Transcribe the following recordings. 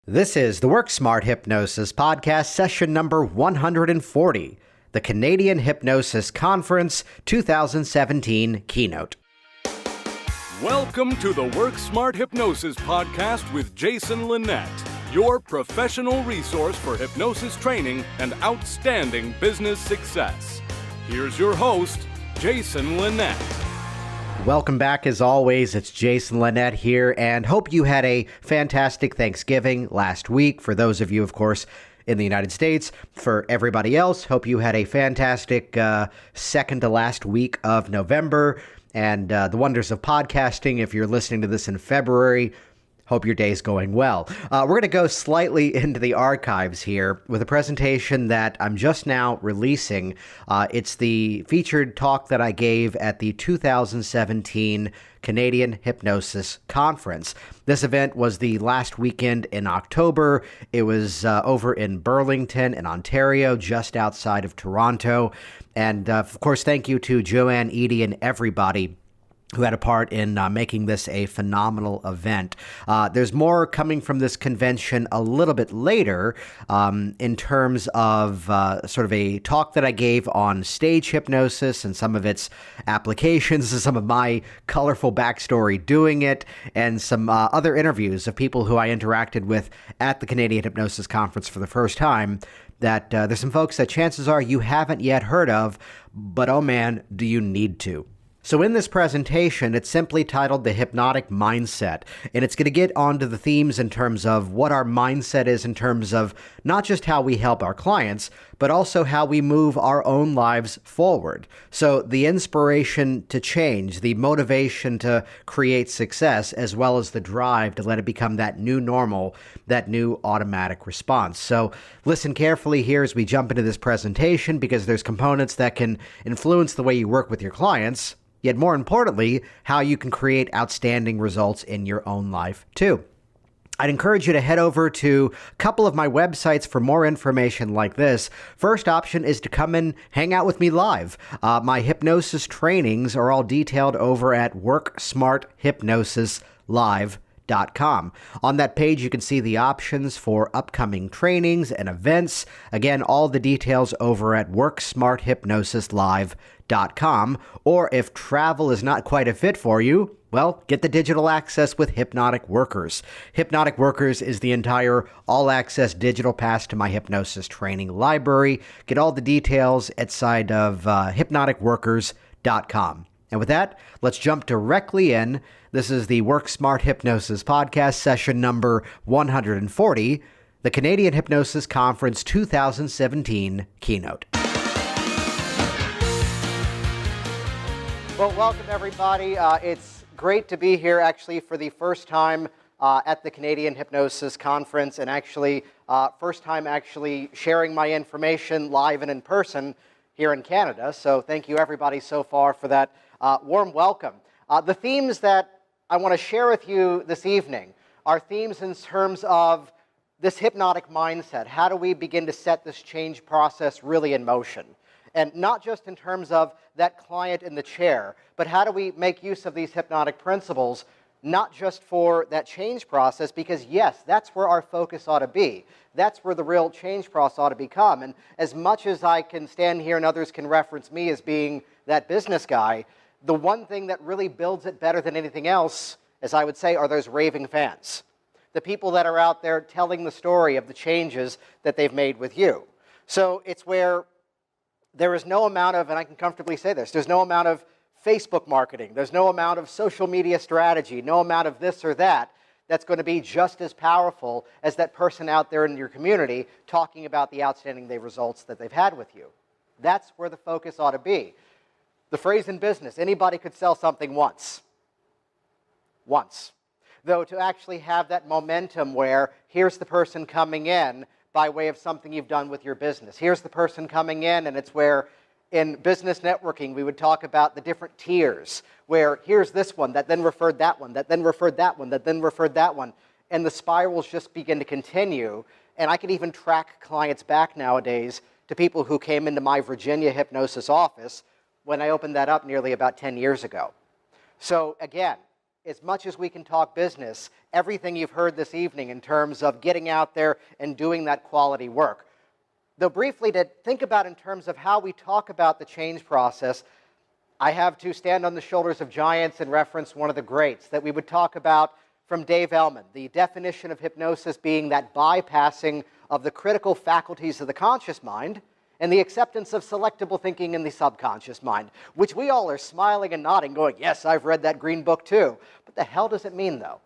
This is the Work Smart Hypnosis Podcast, session number 140, the Canadian Hypnosis Conference 2017 Keynote. Welcome to the Work Smart Hypnosis Podcast with Jason Linett, your professional resource for hypnosis training and outstanding business success. Here's your host, Jason Linett. Welcome back. As always, it's Jason Linett here, and hope you had a fantastic Thanksgiving last week. For those of you, of course, in the United States. For everybody else, hope you had a fantastic second to last week of November, and the wonders of podcasting. If you're listening to this in February, hope your day's going well. We're going to go slightly into the archives here with a presentation that I'm just now releasing. It's the featured talk that I gave at the 2017 Canadian Hypnosis Conference. This event was the last weekend in October. It was over in Burlington in Ontario, just outside of Toronto. And of course, thank you to Joanne, Edie, and everybody who had a part in making this a phenomenal event. There's more coming from this convention a little bit later in terms of sort of a talk that I gave on stage hypnosis and some of its applications and some of my colorful backstory doing it, and some other interviews of people who I interacted with at the Canadian Hypnosis Conference for the first time. That there's some folks that chances are you haven't yet heard of, but oh man, do you need to. So in this presentation, it's simply titled The Hypnotic Mindset, and it's going to get onto the themes in terms of what our mindset is in terms of not just how we help our clients, but also how we move our own lives forward. So the inspiration to change, the motivation to create success, as well as the drive to let it become that new normal, that new automatic response. So listen carefully here as we jump into this presentation, because there's components that can influence the way you work with your clients, yet more importantly, how you can create outstanding results in your own life too. I'd encourage you to head over to a couple of my websites for more information like this. First option is to come and hang out with me live. My hypnosis trainings are all detailed over at WorkSmartHypnosisLive.com. On that page, you can see the options for upcoming trainings and events. Again, all the details over at WorkSmartHypnosisLive.com. Or if travel is not quite a fit for you, well, get the digital access with Hypnotic Workers. Hypnotic Workers is the entire all-access digital pass to my hypnosis training library. Get all the details at side of hypnoticworkers.com. And with that, let's jump directly in. This is the Work Smart Hypnosis Podcast, session number 140, the Canadian Hypnosis Conference 2017 Keynote. Well, welcome everybody. It's great to be here actually for the first time at the Canadian Hypnosis Conference, and actually first time actually sharing my information live and in person here in Canada. So thank you everybody so far for that warm welcome. The themes that I want to share with you this evening are themes in terms of this hypnotic mindset. How do we begin to set this change process really in motion? And not just in terms of that client in the chair, but how do we make use of these hypnotic principles, not just for that change process, because yes, that's where our focus ought to be. That's where the real change process ought to become. And as much as I can stand here and others can reference me as being that business guy, the one thing that really builds it better than anything else, as I would say, are those raving fans. The people that are out there telling the story of the changes that they've made with you. So it's where there is no amount of, and I can comfortably say this, there's no amount of Facebook marketing, there's no amount of social media strategy, no amount of this or that that's going to be just as powerful as that person out there in your community talking about the outstanding results that they've had with you. That's where the focus ought to be. The phrase in business, anybody could sell something once. Once. Though to actually have that momentum where here's the person coming in by way of something you've done with your business. Here's the person coming in, and it's where in business networking we would talk about the different tiers, where here's this one that then referred that one, that then referred that one, that then referred that one, and the spirals just begin to continue. And I can even track clients back nowadays to people who came into my Virginia hypnosis office when I opened that up nearly about 10 years ago. So again, as much as we can talk business, everything you've heard this evening in terms of getting out there and doing that quality work. Though briefly, to think about in terms of how we talk about the change process, I have to stand on the shoulders of giants and reference one of the greats that we would talk about from Dave Ellman, the definition of hypnosis being that bypassing of the critical faculties of the conscious mind and the acceptance of selectable thinking in the subconscious mind, which we all are smiling and nodding, going, yes, I've read that green book too. But the hell does it mean, though?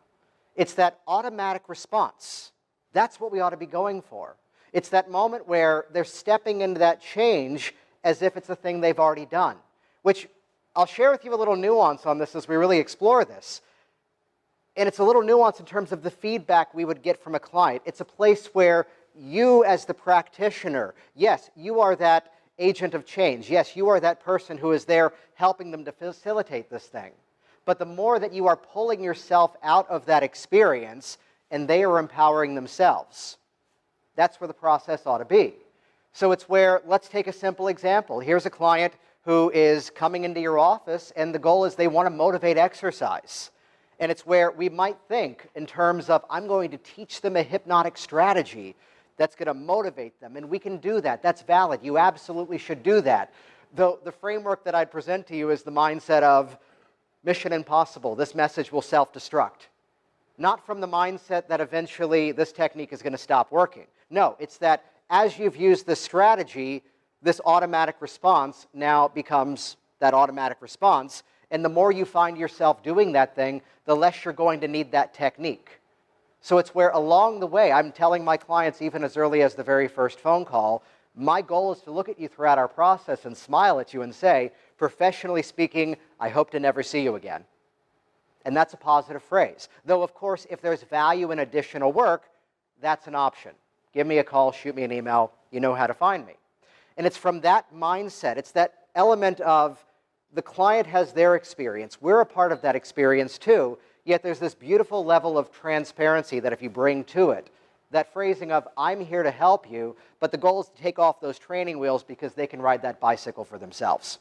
It's that automatic response. That's what we ought to be going for. It's that moment where they're stepping into that change as if it's a thing they've already done, which I'll share with you a little nuance on this as we really explore this. And it's a little nuance in terms of the feedback we would get from a client. It's a place where you as the practitioner, yes, you are that agent of change. Yes, you are that person who is there helping them to facilitate this thing. But the more that you are pulling yourself out of that experience and they are empowering themselves, that's where the process ought to be. So it's where, let's take a simple example. Here's a client who is coming into your office and the goal is they want to motivate exercise. And it's where we might think in terms of, I'm going to teach them a hypnotic strategy that's going to motivate them. And we can do that. That's valid. You absolutely should do that. Though the framework that I'd present to you is the mindset of mission impossible. This message will self-destruct. Not from the mindset that eventually this technique is going to stop working. No, it's that as you've used this strategy, this automatic response now becomes that automatic response. And the more you find yourself doing that thing, the less you're going to need that technique. So it's where along the way, I'm telling my clients even as early as the very first phone call, my goal is to look at you throughout our process and smile at you and say, professionally speaking, I hope to never see you again. And that's a positive phrase. Though, of course, if there's value in additional work, that's an option. Give me a call, shoot me an email, you know how to find me. And it's from that mindset, it's that element of the client has their experience. We're a part of that experience too, yet there's this beautiful level of transparency that if you bring to it, that phrasing of, I'm here to help you, but the goal is to take off those training wheels because they can ride that bicycle for themselves.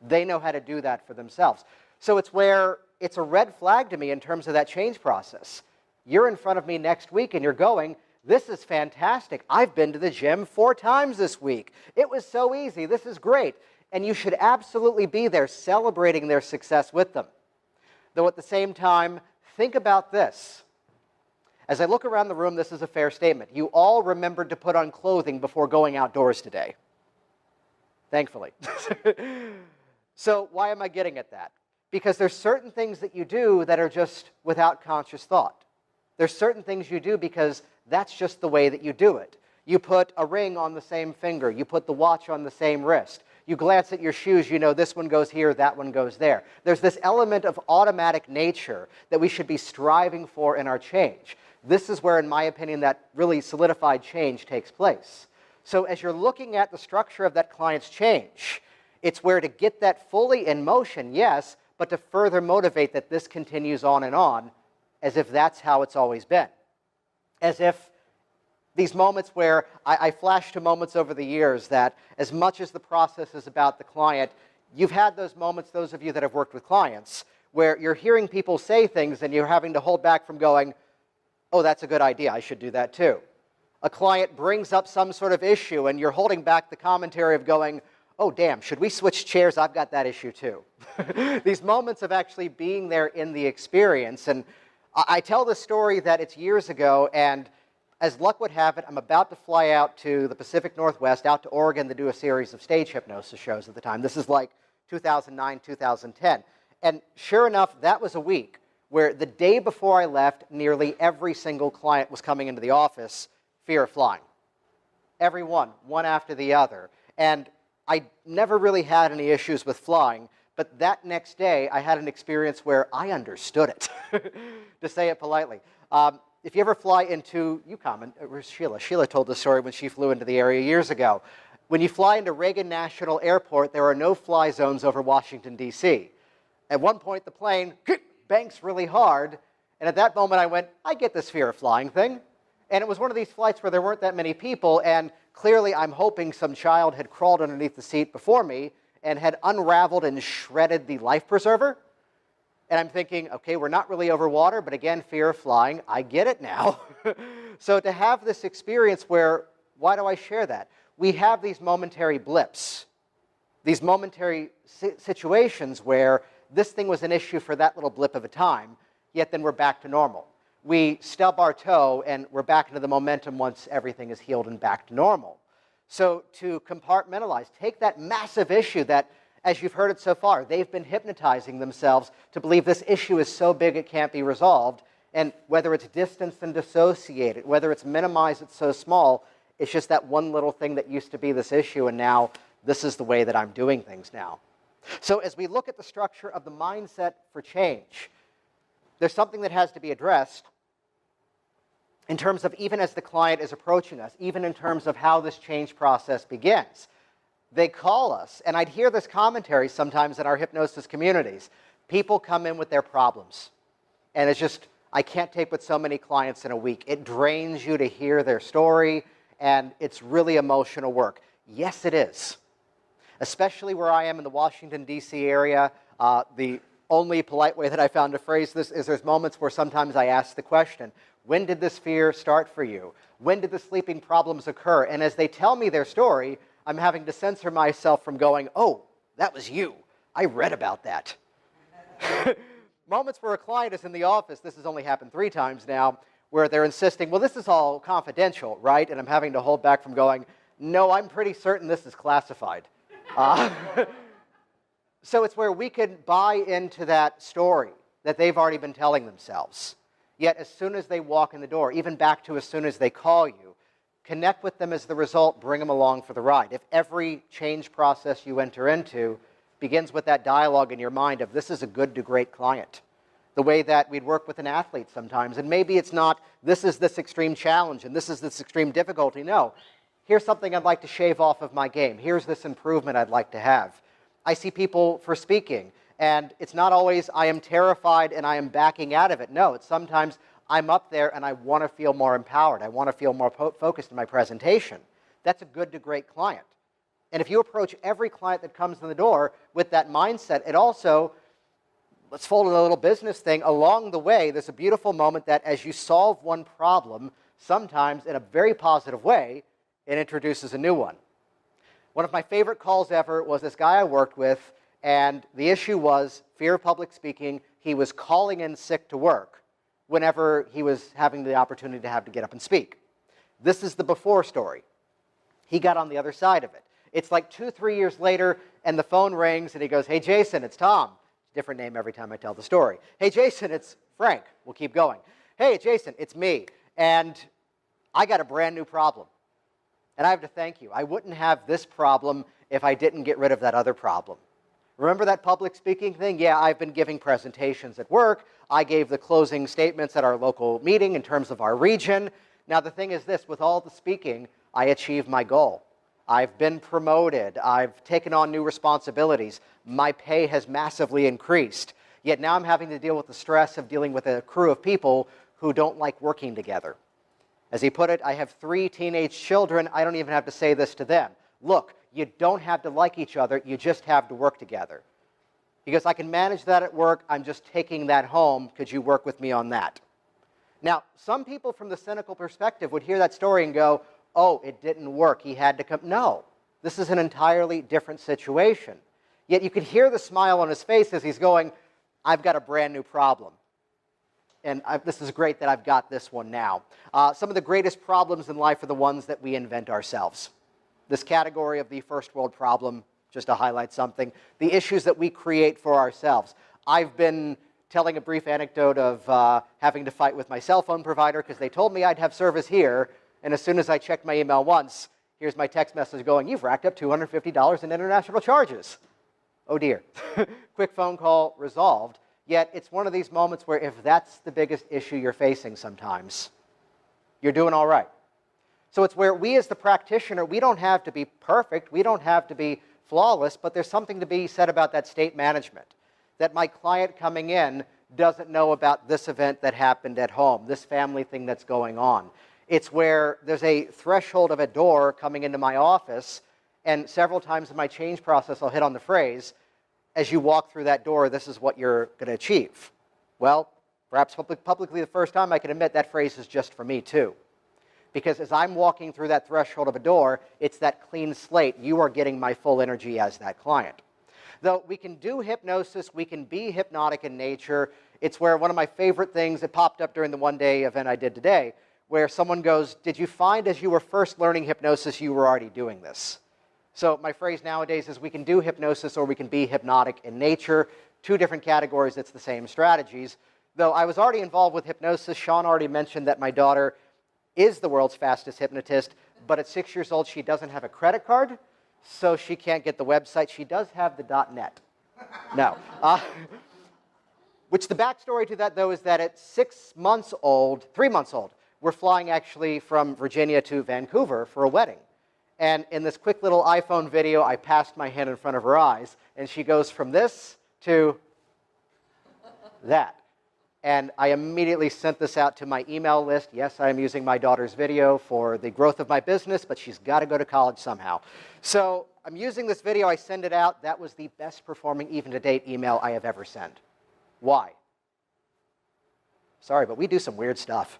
They know how to do that for themselves. So it's where it's a red flag to me in terms of that change process. You're in front of me next week and you're going, this is fantastic. I've been to the gym 4 times this week. It was so easy. This is great. And you should absolutely be there celebrating their success with them. Though at the same time, think about this. As I look around the room, this is a fair statement. You all remembered to put on clothing before going outdoors today. Thankfully. So why am I getting at that? Because there's certain things that you do that are just without conscious thought. There's certain things you do because that's just the way that you do it. You put a ring on the same finger. You put the watch on the same wrist. You glance at your shoes, you know this one goes here, that one goes there. There's this element of automatic nature that we should be striving for in our change. This is where, in my opinion, that really solidified change takes place. So as you're looking at the structure of that client's change, it's where to get that fully in motion, yes, but to further motivate that this continues on, as if that's how it's always been. As if these moments where I flash to moments over the years that as much as the process is about the client, you've had those moments, those of you that have worked with clients, where you're hearing people say things and you're having to hold back from going, oh, that's a good idea, I should do that too. A client brings up some sort of issue and you're holding back the commentary of going, oh, damn, should we switch chairs? I've got that issue too. These moments of actually being there in the experience. And I tell this story that it's years ago, and as luck would have it, I'm about to fly out to the Pacific Northwest, out to Oregon to do a series of stage hypnosis shows at the time. This is like 2009, 2010. And sure enough, that was a week where the day before I left, nearly every single client was coming into the office, fear of flying. Every one after the other. And I never really had any issues with flying, but that next day I had an experience where I understood it, to say it politely. If you ever fly into, where's Sheila? Sheila told the story when she flew into the area years ago. When you fly into Reagan National Airport, there are no fly zones over Washington, D.C. At one point, the plane banks really hard, and at that moment I went, I get this fear of flying thing. And it was one of these flights where there weren't that many people, and clearly I'm hoping some child had crawled underneath the seat before me and had unraveled and shredded the life preserver. And I'm thinking, okay, we're not really over water, but again, fear of flying, I get it now. So to have this experience where, why do I share that? We have these momentary blips, these momentary situations where this thing was an issue for that little blip of a time, yet then we're back to normal. We stub our toe and we're back into the momentum once everything is healed and back to normal. So to compartmentalize, take that massive issue that, as you've heard it so far, they've been hypnotizing themselves to believe this issue is so big it can't be resolved, and whether it's distanced and dissociated, whether it's minimized, it's so small, it's just that one little thing that used to be this issue, and now this is the way that I'm doing things now. So as we look at the structure of the mindset for change, there's something that has to be addressed in terms of even as the client is approaching us, even in terms of how this change process begins. They call us, and I'd hear this commentary sometimes in our hypnosis communities. People come in with their problems, and it's just, I can't take with so many clients in a week. It drains you to hear their story, and it's really emotional work. Yes, it is. Especially where I am in the Washington, D.C. area, the only polite way that I found to phrase this is there's moments where sometimes I ask the question, when did this fear start for you? When did the sleeping problems occur? And as they tell me their story, I'm having to censor myself from going, oh, that was you. I read about that. Moments where a client is in the office, this has only happened 3 times now, where they're insisting, well, this is all confidential, right? And I'm having to hold back from going, no, I'm pretty certain this is classified. So it's where we can buy into that story that they've already been telling themselves. Yet as soon as they walk in the door, even back to as soon as they call you, connect with them as the result, bring them along for the ride. If every change process you enter into begins with that dialogue in your mind of this is a good to great client, the way that we'd work with an athlete sometimes, and maybe it's not this is this extreme challenge and this is this extreme difficulty. No, here's something I'd like to shave off of my game. Here's this improvement I'd like to have. I see people for speaking, and it's not always I am terrified and I am backing out of it. No, it's sometimes I'm up there and I want to feel more empowered. I want to feel more focused in my presentation. That's a good to great client. And if you approach every client that comes in the door with that mindset, it also, let's fold in a little business thing, along the way, there's a beautiful moment that as you solve one problem, sometimes in a very positive way, it introduces a new one. One of my favorite calls ever was this guy I worked with, and the issue was fear of public speaking. He was calling in sick to work whenever he was having the opportunity to get up and speak. This is the before story. He got on the other side of it. It's like 2-3 years later, and the phone rings, and he goes, hey, Jason, it's Tom. Different name every time I tell the story. Hey, Jason, it's Frank. We'll keep going. Hey, Jason, it's me, and I got a brand new problem. And I have to thank you. I wouldn't have this problem if I didn't get rid of that other problem. Remember that public speaking thing? Yeah, I've been giving presentations at work. I gave the closing statements at our local meeting in terms of our region. Now, the thing is this, with all the speaking, I achieved my goal. I've been promoted. I've taken on new responsibilities. My pay has massively increased. Yet now I'm having to deal with the stress of dealing with a crew of people who don't like working together. As he put it, I have 3 teenage children. I don't even have to say this to them. Look, you don't have to like each other. You just have to work together. He goes, I can manage that at work. I'm just taking that home. Could you work with me on that? Now, some people from the cynical perspective would hear that story and go, oh, it didn't work. He had to come. No, this is an entirely different situation. Yet you could hear the smile on his face as he's going, I've got a brand new problem. And this is great that I've got this one now. Some of the greatest problems in life are the ones that we invent ourselves. This category of the first world problem, just to highlight something, the issues that we create for ourselves. I've been telling a brief anecdote of having to fight with my cell phone provider because they told me I'd have service here, and as soon as I checked my email once, here's my text message going, you've racked up $250 in international charges. Oh dear. Quick phone call, resolved. Yet it's one of these moments where if that's the biggest issue you're facing sometimes, you're doing all right. So it's where we as the practitioner, we don't have to be perfect, we don't have to be flawless, but there's something to be said about that state management. That my client coming in doesn't know about this event that happened at home, this family thing that's going on. It's where there's a threshold of a door coming into my office, and several times in my change process I'll hit on the phrase, as you walk through that door, this is what you're going to achieve. Well, perhaps publicly the first time I can admit that phrase is just for me too. Because as I'm walking through that threshold of a door, it's that clean slate. You are getting my full energy as that client. Though we can do hypnosis, we can be hypnotic in nature. It's where one of my favorite things that popped up during the one-day event I did today, where someone goes, did you find as you were first learning hypnosis, you were already doing this? So my phrase nowadays is we can do hypnosis or we can be hypnotic in nature. Two different categories, it's the same strategies. Though I was already involved with hypnosis, Sean already mentioned that my daughter is the world's fastest hypnotist, but at 6 years old, she doesn't have a credit card, so she can't get the website. She does have the .net. No. Which the backstory to that, though, is that at 3 months old, we're flying actually from Virginia to Vancouver for a wedding. And in this quick little iPhone video, I passed my hand in front of her eyes, and she goes from this to that. And I immediately sent this out to my email list. Yes, I am using my daughter's video for the growth of my business, but she's got to go to college somehow. So I'm using this video. I send it out. That was the best performing, even to date, email I have ever sent. Why? Sorry, but we do some weird stuff.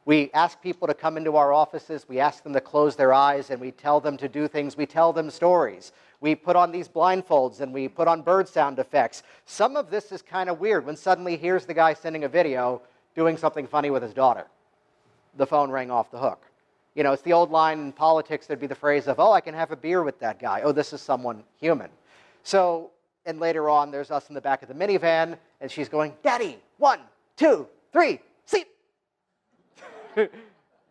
We ask people to come into our offices. We ask them to close their eyes, and we tell them to do things. We tell them stories. We put on these blindfolds, and we put on bird sound effects. Some of this is kind of weird when suddenly here's the guy sending a video doing something funny with his daughter. The phone rang off the hook. You know, it's the old line in politics. There'd be the phrase of, oh, I can have a beer with that guy. Oh, this is someone human. So, and later on, there's us in the back of the minivan, and she's going, Daddy, 1, 2, 3, sleep.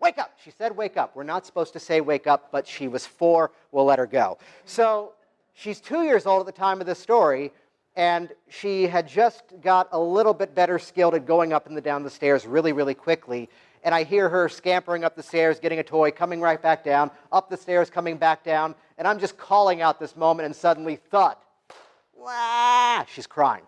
Wake up. She said wake up. We're not supposed to say wake up, but she was 4. We'll let her go. So she's 2 years old at the time of this story, and she had just got a little bit better skilled at going up and down the stairs really, really quickly. And I hear her scampering up the stairs, getting a toy, coming right back down, up the stairs, coming back down. And I'm just calling out this moment, and suddenly, thud. Wah! She's crying.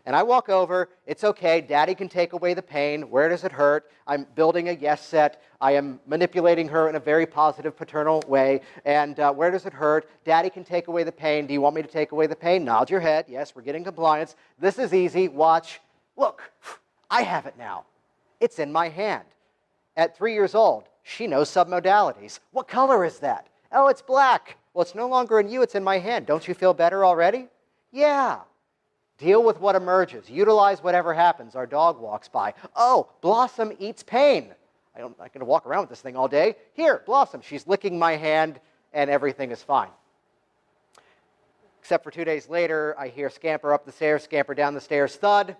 And I walk over, it's okay, Daddy can take away the pain. Where does it hurt? I'm building a yes set. I am manipulating her in a very positive paternal way. And where does it hurt? Daddy can take away the pain. Do you want me to take away the pain? Nod your head. Yes, we're getting compliance. This is easy. Watch. Look, I have it now. It's in my hand. At 3 years old, she knows submodalities. What color is that? Oh, it's black. Well, it's no longer in you. It's in my hand. Don't you feel better already? Yeah. Deal with what emerges. Utilize whatever happens. Our dog walks by. Oh, Blossom eats pain. I'm not going to walk around with this thing all day. Here, Blossom. She's licking my hand, and everything is fine. Except for 2 days later, I hear scamper up the stairs, scamper down the stairs, thud.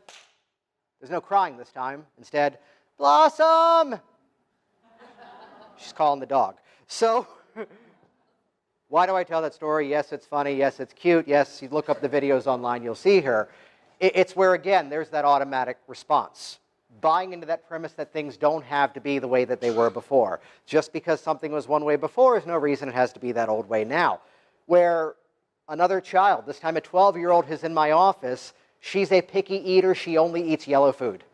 There's no crying this time. Instead, Blossom! She's calling the dog. So, why do I tell that story? Yes, it's funny. Yes, it's cute. Yes, you look up the videos online, you'll see her. It's where, again, there's that automatic response. Buying into that premise that things don't have to be the way that they were before. Just because something was one way before is no reason it has to be that old way now. Where another child, this time a 12-year-old, is in my office. She's a picky eater. She only eats yellow food.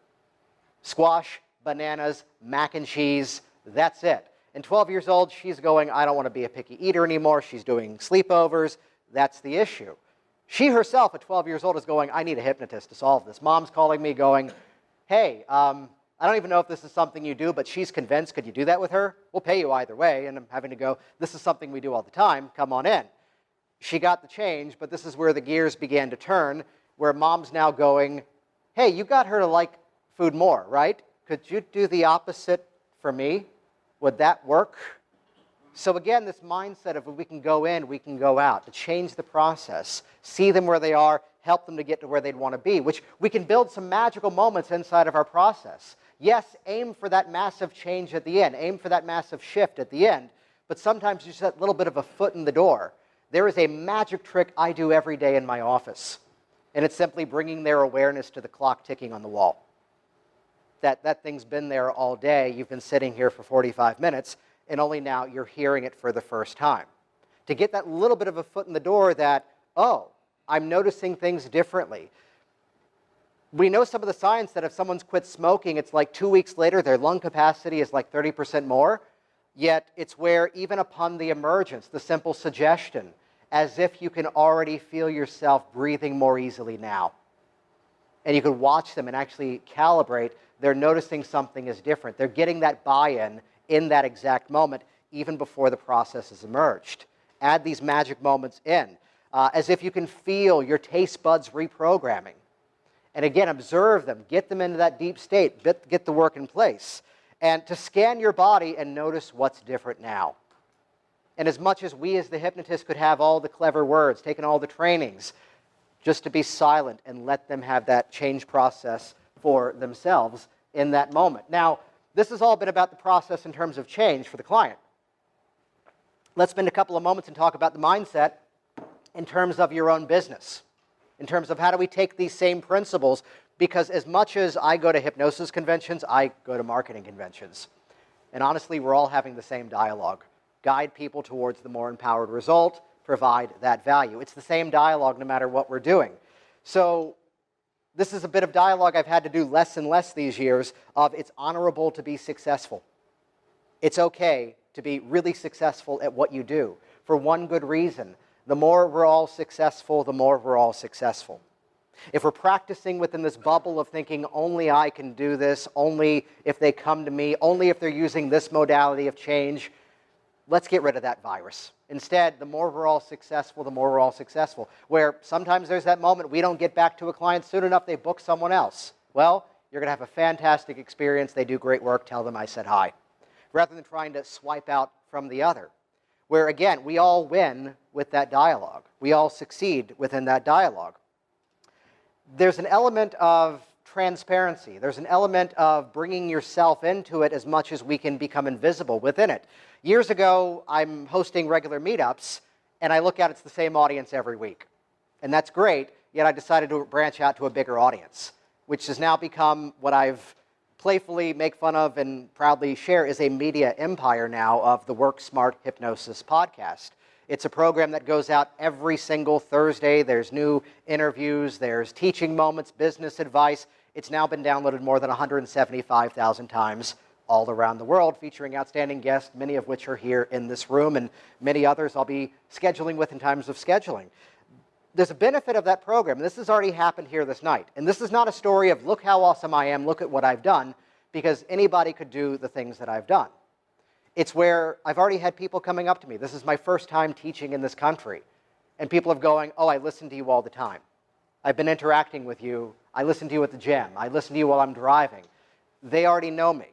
Squash, bananas, mac and cheese, that's it. And 12 years old, she's going, I don't want to be a picky eater anymore. She's doing sleepovers. That's the issue. She herself, at 12 years old, is going, I need a hypnotist to solve this. Mom's calling me going, hey, I don't even know if this is something you do, but she's convinced. Could you do that with her? We'll pay you either way. And I'm having to go, this is something we do all the time. Come on in. She got the change, but this is where the gears began to turn, where Mom's now going, hey, you got her to like food more, right? Could you do the opposite for me? Would that work? So again, this mindset of if we can go in, we can go out, to change the process, see them where they are, help them to get to where they'd want to be, which we can build some magical moments inside of our process. Yes, aim for that massive change at the end, aim for that massive shift at the end, but sometimes just that little bit of a foot in the door. There is a magic trick I do every day in my office, and it's simply bringing their awareness to the clock ticking on the wall. That thing's been there all day. You've been sitting here for 45 minutes, and only now you're hearing it for the first time. To get that little bit of a foot in the door that, oh, I'm noticing things differently. We know some of the science that if someone's quit smoking, it's like 2 weeks later, their lung capacity is like 30% more. Yet it's where even upon the emergence, the simple suggestion, as if you can already feel yourself breathing more easily now. And you can watch them and actually calibrate. They're noticing something is different. They're getting that buy-in in that exact moment, even before the process has emerged. Add these magic moments in, as if you can feel your taste buds reprogramming. And again, observe them, get them into that deep state, get the work in place. And to scan your body and notice what's different now. And as much as we as the hypnotist could have all the clever words, taken all the trainings, just to be silent and let them have that change process for themselves in that moment. Now, this has all been about the process in terms of change for the client. Let's spend a couple of moments and talk about the mindset in terms of your own business, in terms of how do we take these same principles, because as much as I go to hypnosis conventions, I go to marketing conventions. And honestly, we're all having the same dialogue. Guide people towards the more empowered result, provide that value. It's the same dialogue no matter what we're doing. So this is a bit of dialogue I've had to do less and less these years of it's honorable to be successful. It's okay to be really successful at what you do for one good reason. The more we're all successful, the more we're all successful. If we're practicing within this bubble of thinking only I can do this, only if they come to me, only if they're using this modality of change, let's get rid of that virus. Instead, the more we're all successful, the more we're all successful. Where sometimes there's that moment we don't get back to a client soon enough, they book someone else. Well, you're going to have a fantastic experience. They do great work. Tell them I said hi. Rather than trying to swipe out from the other. Where, again, we all win with that dialogue. We all succeed within that dialogue. There's an element of transparency. There's an element of bringing yourself into it as much as we can become invisible within it. Years ago, I'm hosting regular meetups, and I look at it's the same audience every week. And that's great, yet I decided to branch out to a bigger audience, which has now become what I've playfully make fun of and proudly share is a media empire now of the Work Smart Hypnosis podcast. It's a program that goes out every single Thursday. There's new interviews, there's teaching moments, business advice. It's now been downloaded more than 175,000 times all around the world, featuring outstanding guests, many of which are here in this room, and many others I'll be scheduling with in times of scheduling. There's a benefit of that program. This has already happened here this night. And this is not a story of, look how awesome I am, look at what I've done, because anybody could do the things that I've done. It's where I've already had people coming up to me. This is my first time teaching in this country. And people are going, oh, I listen to you all the time. I've been interacting with you. I listen to you at the gym. I listen to you while I'm driving. They already know me.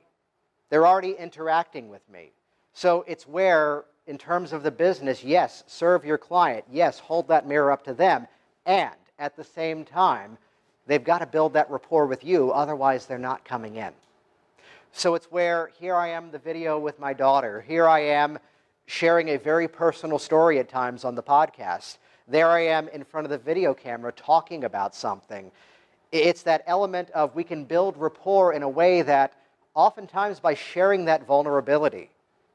They're already interacting with me. So it's where, in terms of the business, yes, serve your client. Yes, hold that mirror up to them. And at the same time, they've got to build that rapport with you. Otherwise, they're not coming in. So it's where here I am, the video with my daughter. Here I am sharing a very personal story at times on the podcast. There I am in front of the video camera talking about something. It's that element of we can build rapport in a way that oftentimes by sharing that vulnerability,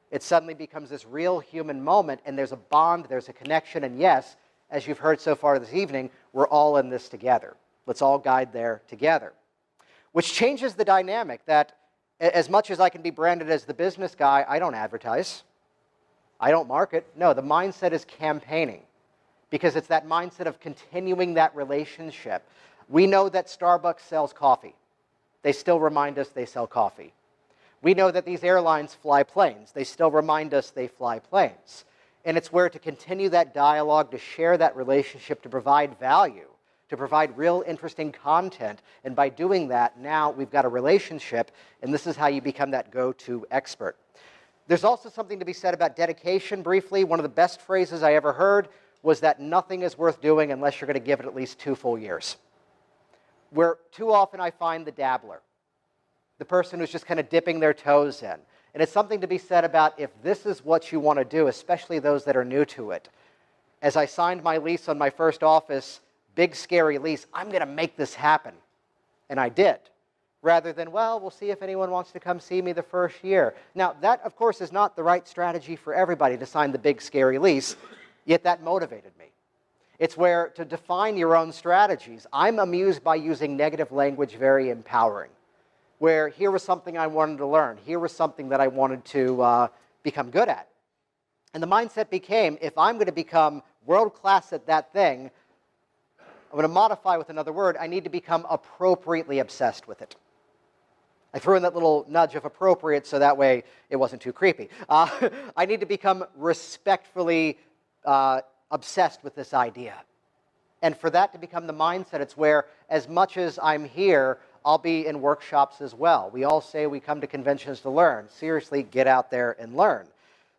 it suddenly becomes this real human moment, and there's a bond, there's a connection, and yes, as you've heard so far this evening, we're all in this together. Let's all guide there together. Which changes the dynamic that as much as I can be branded as the business guy, I don't advertise. I don't market. No, the mindset is campaigning, because it's that mindset of continuing that relationship. We know that Starbucks sells coffee. They still remind us they sell coffee. We know that these airlines fly planes. They still remind us they fly planes. And it's where to continue that dialogue, to share that relationship, to provide value, to provide real interesting content. And by doing that, now we've got a relationship, and this is how you become that go-to expert. There's also something to be said about dedication briefly. One of the best phrases I ever heard was that nothing is worth doing unless you're going to give it at least 2 full years. Where too often I find the dabbler, the person who's just kind of dipping their toes in. And it's something to be said about if this is what you want to do, especially those that are new to it. As I signed my lease on my first office, big scary lease, I'm going to make this happen. And I did. Rather than, well, we'll see if anyone wants to come see me the first year. Now, that, of course, is not the right strategy for everybody to sign the big scary lease, yet that motivated me. It's where to define your own strategies. I'm amused by using negative language, very empowering. Where here was something I wanted to learn. Here was something that I wanted to become good at. And the mindset became, if I'm going to become world class at that thing. I'm going to modify with another word. I need to become appropriately obsessed with it. I threw in that little nudge of appropriate so that way it wasn't too creepy. I need to become respectfully obsessed with this idea. And for that to become the mindset, it's where as much as I'm here, I'll be in workshops as well. We all say we come to conventions to learn. Seriously, get out there and learn.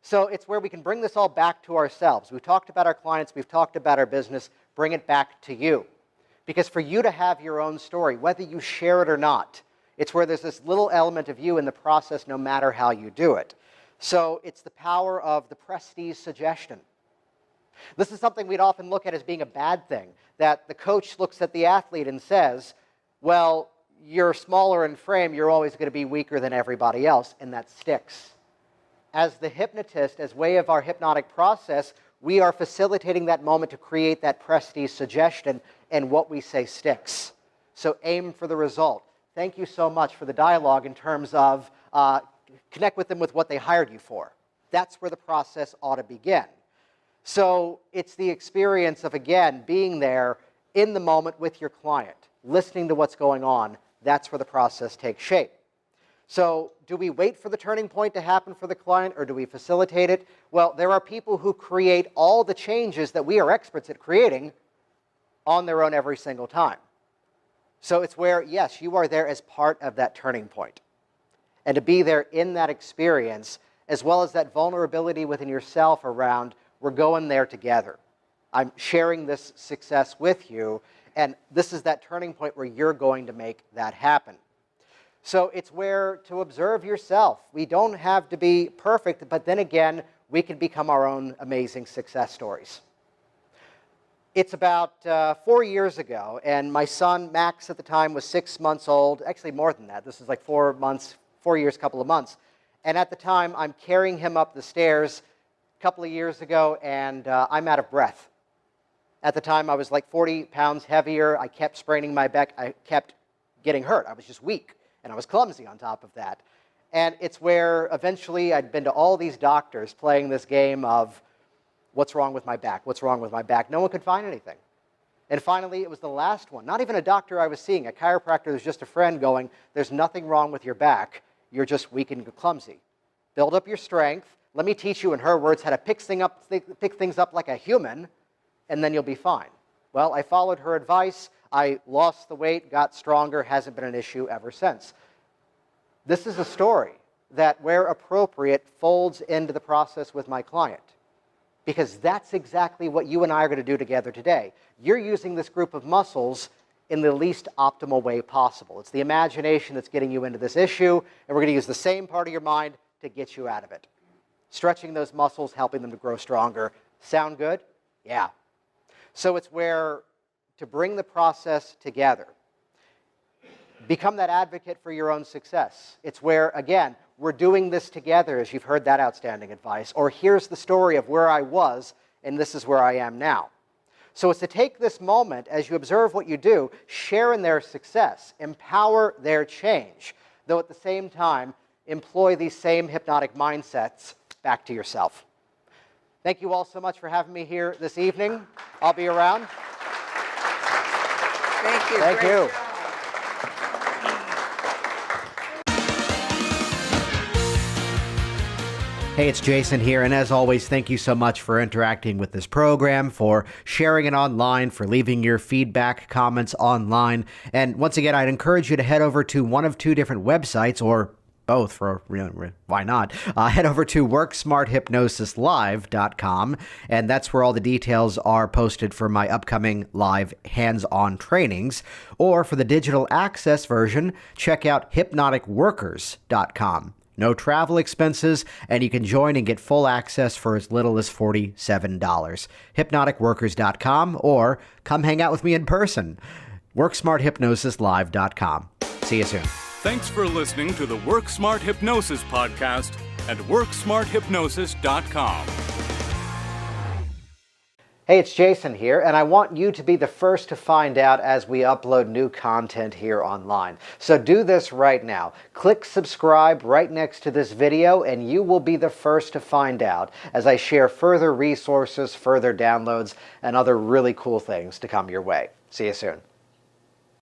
So it's where we can bring this all back to ourselves. We've talked about our clients. We've talked about our business. Bring it back to you. Because for you to have your own story, whether you share it or not, it's where there's this little element of you in the process no matter how you do it. So it's the power of the prestige suggestion. This is something we'd often look at as being a bad thing, that the coach looks at the athlete and says, well, you're smaller in frame, you're always going to be weaker than everybody else, and that sticks. As the hypnotist, as way of our hypnotic process, we are facilitating that moment to create that prestige suggestion, and what we say sticks. So aim for the result. Thank you so much for the dialogue in terms of connect with them with what they hired you for. That's where the process ought to begin. So it's the experience of, again, being there in the moment with your client, listening to what's going on. That's where the process takes shape. So do we wait for the turning point to happen for the client, or do we facilitate it? Well, there are people who create all the changes that we are experts at creating on their own every single time. So it's where, yes, you are there as part of that turning point. And to be there in that experience, as well as that vulnerability within yourself around, we're going there together. I'm sharing this success with you, and this is that turning point where you're going to make that happen. So it's where to observe yourself. We don't have to be perfect, but then again, we can become our own amazing success stories. It's about 4 years ago, and my son, Max, at the time was 6 months old. Actually, more than that. This is like 4 months, 4 years, couple of months. And at the time, I'm carrying him up the stairs a couple of years ago, and I'm out of breath. At the time, I was like 40 pounds heavier. I kept spraining my back. I kept getting hurt. I was just weak, and I was clumsy on top of that. And it's where eventually I'd been to all these doctors playing this game of, what's wrong with my back? What's wrong with my back? No one could find anything. And finally, it was the last one. Not even a doctor I was seeing. A chiropractor was just a friend going, there's nothing wrong with your back. You're just weak and clumsy. Build up your strength. Let me teach you, in her words, how to pick things up like a human, and then you'll be fine. Well, I followed her advice. I lost the weight, got stronger, hasn't been an issue ever since. This is a story that, where appropriate, folds into the process with my client. Because that's exactly what you and I are going to do together today. You're using this group of muscles in the least optimal way possible. It's the imagination that's getting you into this issue, and we're going to use the same part of your mind to get you out of it. Stretching those muscles, helping them to grow stronger. Sound good? Yeah. So it's where to bring the process together. Become that advocate for your own success. It's where, again, we're doing this together, as you've heard that outstanding advice, or here's the story of where I was, and this is where I am now. So it's to take this moment, as you observe what you do, share in their success, empower their change, though at the same time, employ these same hypnotic mindsets back to yourself. Thank you all so much for having me here this evening. I'll be around. Thank you. Thank you. Hey, it's Jason here, and as always, thank you so much for interacting with this program, for sharing it online, for leaving your feedback, comments online. And once again, I'd encourage you to head over to one of two different websites, or both, for why not? Head over to worksmarthypnosislive.com, and that's where all the details are posted for my upcoming live hands-on trainings. Or for the digital access version, check out hypnoticworkers.com. No travel expenses, and you can join and get full access for as little as $47. Hypnoticworkers.com, or come hang out with me in person. WorkSmartHypnosisLive.com. See you soon. Thanks for listening to the Work Smart Hypnosis podcast at WorkSmartHypnosis.com. Hey, it's Jason here, and I want you to be the first to find out as we upload new content here online. So do this right now. Click subscribe right next to this video, and you will be the first to find out as I share further resources, further downloads, and other really cool things to come your way. See you soon.